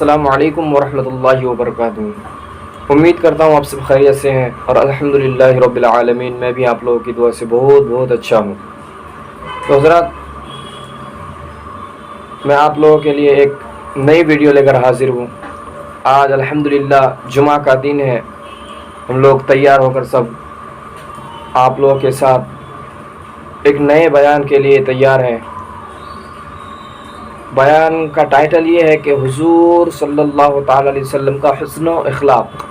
السلام علیکم ورحمۃ اللہ وبرکاتہ۔ امید کرتا ہوں آپ سب خیریت سے ہیں اور الحمدللہ رب العالمین میں بھی آپ لوگوں کی دعا سے بہت اچھا ہوں۔ تو حضرات، میں آپ لوگوں کے لیے ایک نئی ویڈیو لے کر حاضر ہوں۔ آج الحمدللہ جمعہ کا دن ہے، ہم لوگ تیار ہو کر سب آپ لوگوں کے ساتھ ایک نئے بیان کے لیے تیار ہیں۔ بیان کا ٹائٹل یہ ہے کہ حضور صلی اللہ تعالی علیہ وسلم کا حسن و اخلاق۔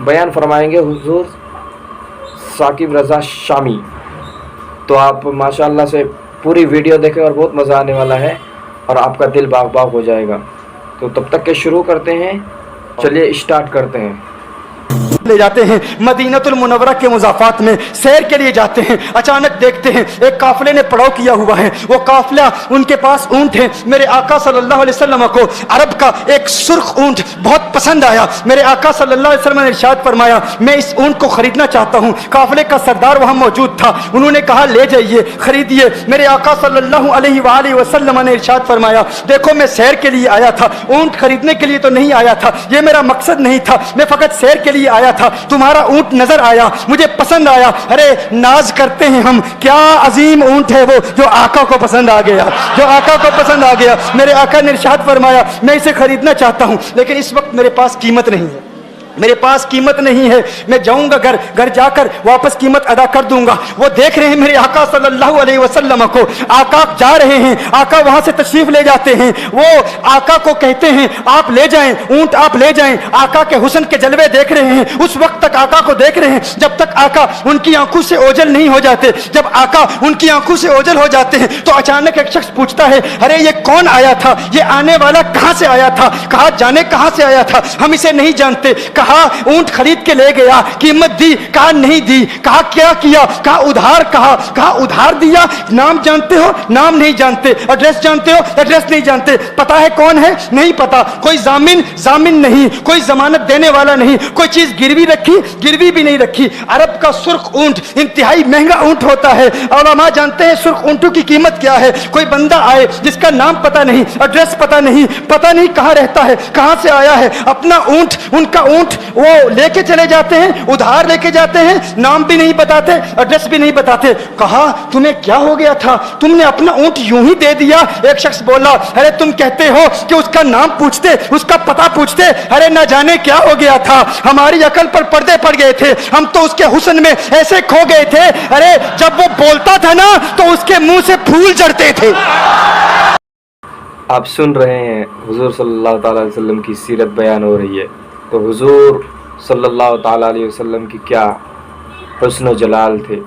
بیان فرمائیں گے حضور ثاقب رضا شامی۔ تو آپ ماشاءاللہ سے پوری ویڈیو دیکھیں اور بہت مزہ آنے والا ہے اور آپ کا دل باغ باغ ہو جائے گا۔ تو تب تک کے شروع کرتے ہیں، چلیے اسٹارٹ کرتے ہیں۔ لے جاتے ہیں مدینہ المنورہ کے مضافات میں، سیر کے لیے جاتے ہیں۔ اچانک دیکھتے ہیں ایک قافلے نے پڑاؤ کیا ہوا ہے، وہ قافلہ ان کے پاس اونٹ ہے۔ میرے آقا صلی اللہ علیہ وسلم کو عرب کا ایک سرخ اونٹ بہت پسند آیا۔ میرے آقا صلی اللہ علیہ وسلم نے ارشاد فرمایا میں اس اونٹ کو خریدنا چاہتا ہوں۔ قافلے کا سردار وہاں موجود تھا، انہوں نے کہا لے جائیے، خریدیے۔ میرے آقا صلی اللہ علیہ وآلہ وسلم نے ارشاد فرمایا دیکھو میں سیر کے لیے آیا تھا، اونٹ خریدنے کے لیے تو نہیں آیا تھا، یہ میرا مقصد نہیں تھا، میں فقط سیر کے لیے آیا تھا۔ تمہارا اونٹ نظر آیا، مجھے پسند آیا۔ ارے ناز کرتے ہیں ہم، کیا عظیم اونٹ ہے وہ جو آقا کو پسند آ گیا، جو آقا کو پسند آ گیا۔ میرے آقا نے ارشاد فرمایا میں اسے خریدنا چاہتا ہوں لیکن اس وقت میرے پاس قیمت نہیں ہے، میرے پاس قیمت نہیں ہے، میں جاؤں گا گھر جا کر واپس قیمت ادا کر دوں گا۔ وہ دیکھ رہے ہیں میرے آقا صلی اللہ علیہ وسلم کو، آقا جا رہے ہیں، آقا وہاں سے تشریف لے جاتے ہیں۔ وہ آقا کو کہتے ہیں آپ لے جائیں اونٹ، آپ لے جائیں۔ آقا کے حسن کے جلوے دیکھ رہے ہیں، اس وقت تک آقا کو دیکھ رہے ہیں جب تک آقا ان کی آنکھوں سے اوجھل نہیں ہو جاتے۔ جب آقا ان کی آنکھوں سے اوجھل ہو جاتے ہیں تو اچانک ایک شخص پوچھتا ہے ارے یہ کون آیا تھا، یہ آنے والا کہاں سے آیا تھا؟ کہا جانے کہاں سے آیا تھا، ہم اسے نہیں جانتے۔ کہا اونٹ خرید کے لے گیا، قیمت دی، کہا نہیں دی۔ کہا کیا کیا، کہا ادھار، کہا ادھار دیا۔ نام جانتے ہو، نام نہیں جانتے۔ ایڈریس جانتے ہو، ایڈریس نہیں جانتے۔ پتا ہے کون ہے، نہیں پتا۔ کوئی ضامن نہیں، کوئی ضمانت دینے والا نہیں، کوئی چیز گروی رکھی، گروی بھی نہیں رکھی۔ عرب کا سرخ اونٹ انتہائی مہنگا اونٹ ہوتا ہے، علماء جانتے ہیں سرخ اونٹوں کی قیمت کیا ہے۔ کوئی بندہ آئے جس کا نام پتا نہیں، ایڈریس پتا نہیں کہاں رہتا ہے، کہاں سے آیا ہے، اپنا اونٹ، ان کا اونٹ وہ لے کے چلے جاتے ہیں، ادھار لے کے جاتے ہیں، نام بھی نہیں بتاتے، ایڈریس بھی نہیں بتاتے۔ کہا تمہیں کیا ہو گیا تھا، تم نے اپنا اونٹ یوں ہی دے دیا؟ ایک شخص بولا ارے تم کہتے ہو کہ اس کا نام پوچھتے، اس کا پتہ پوچھتے، ارے نہ جانے کیا ہو گیا تھا، ہماری عقل پر پردے پڑ گئے تھے، ہم تو اس کے حسن میں ایسے کھو گئے تھے، ارے جب وہ بولتا تھا نا تو اس کے منہ سے پھول جھڑتے تھے۔ آپ سن رہے ہیں حضور صلی اللہ تعالی علیہ وسلم کی سیرت بیان ہو رہی ہے۔ تو حضور صلی اللہ تعالی علیہ وسلم کی کیا حسن و جلال تھے،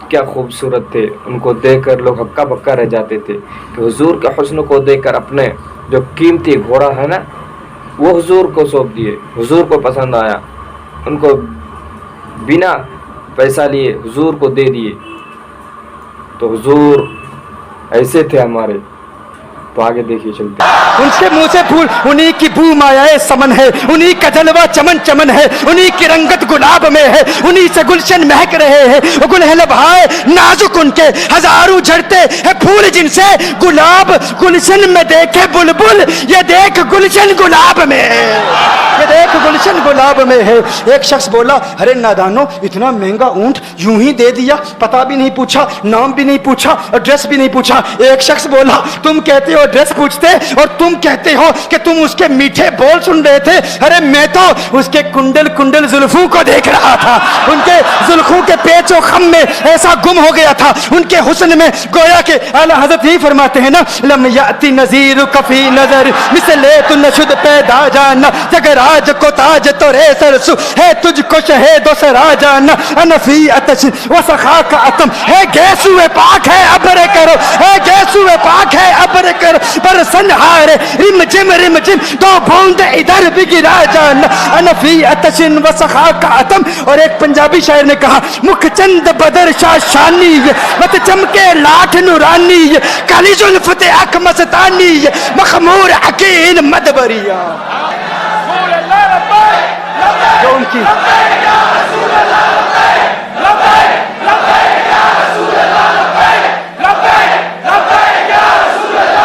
کیا خوبصورت تھے، ان کو دیکھ کر لوگ ہکا بکا رہ جاتے تھے کہ حضور کے حسن کو دیکھ کر اپنے جو قیمتی گھوڑا ہے نا وہ حضور کو سونپ دیے، حضور کو پسند آیا، ان کو بنا پیسہ لیے حضور کو دے دیے۔ تو حضور ایسے تھے ہمارے۔ تو آگے دیکھیے چلتے ہیں۔ ان کے منہ سے پھول، انہی کی بو مایائے سمن ہے، انہی کا جلوہ چمن چمن ہے، انہی کی رنگت گلاب میں ہے، انہی سے گلشن مہک رہے ہیں۔ وہ گل ہے لبھائے نازک ان کے، ہزاروں جھڑتے ہیں پھول جن سے، گلاب گلشن میں دیکھے بلبل، یہ دیکھ گلشن گلاب میں ہے، یہ دیکھ گلشن گلاب میں ہے۔ ایک شخص بولا ارے نادانو اتنا مہنگا اونٹ یوں ہی دے دیا، پتہ بھی نہیں پوچھا، نام بھی نہیں پوچھا، ایڈریس بھی نہیں پوچھا۔ ایک شخص بولا تم کہتے ہو ایڈریس پوچھتے اور تم کہتے ہو کہ تم اس کے میٹھے بول سن رہے تھے، ارے میں تو اس کے کنڈل زلفوں کو دیکھ رہا تھا، ان کے زلفوں کے پیچ و خم میں ایسا گم ہو گیا تھا، ان کے حسن میں گویا کہ اعلی حضرت ہی فرماتے ہیں نا لم یاتی نذیر کفی نظر مثل تو نشد پیدا جانا، جگر آج کو تاج تو رے سرسو ہے تجھ کو شہید و سرا جانا، انفی اتش و سخا کا اتم ہے گیسو پاک ہے ابر کرو، ہے گیسو پاک ہے ابر کرو، پر سنہارے رم جم دو بوند ادھر بھی گرا جانا، انفی اتشن و سخا کا اتم۔ اور ایک پنجابی شاعر نے کہا مکھ چند بدر شاہ شانی، مت چمکے لاٹھ نورانی، کالی زلفت اک مستانی، مخمور عقیل مدبریہ۔ جو ان کی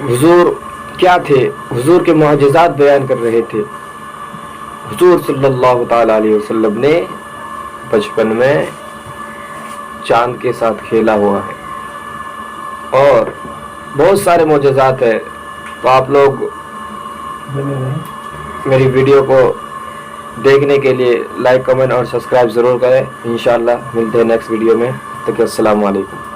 حضور کیا تھے، حضور کے معجزات بیان کر رہے تھے. حضور صلی اللہ تعالی علیہ وسلم نے بچپن میں چاند کے ساتھ کھیلا ہوا ہے اور بہت سارے معجزات ہیں. تو آپ لوگ میری ویڈیو کو دیکھنے کے لیے لائک، کمنٹ اور سبسکرائب ضرور کریں. انشاءاللہ ملتے ہیں نیکسٹ ویڈیو میں. تک السلام علیکم.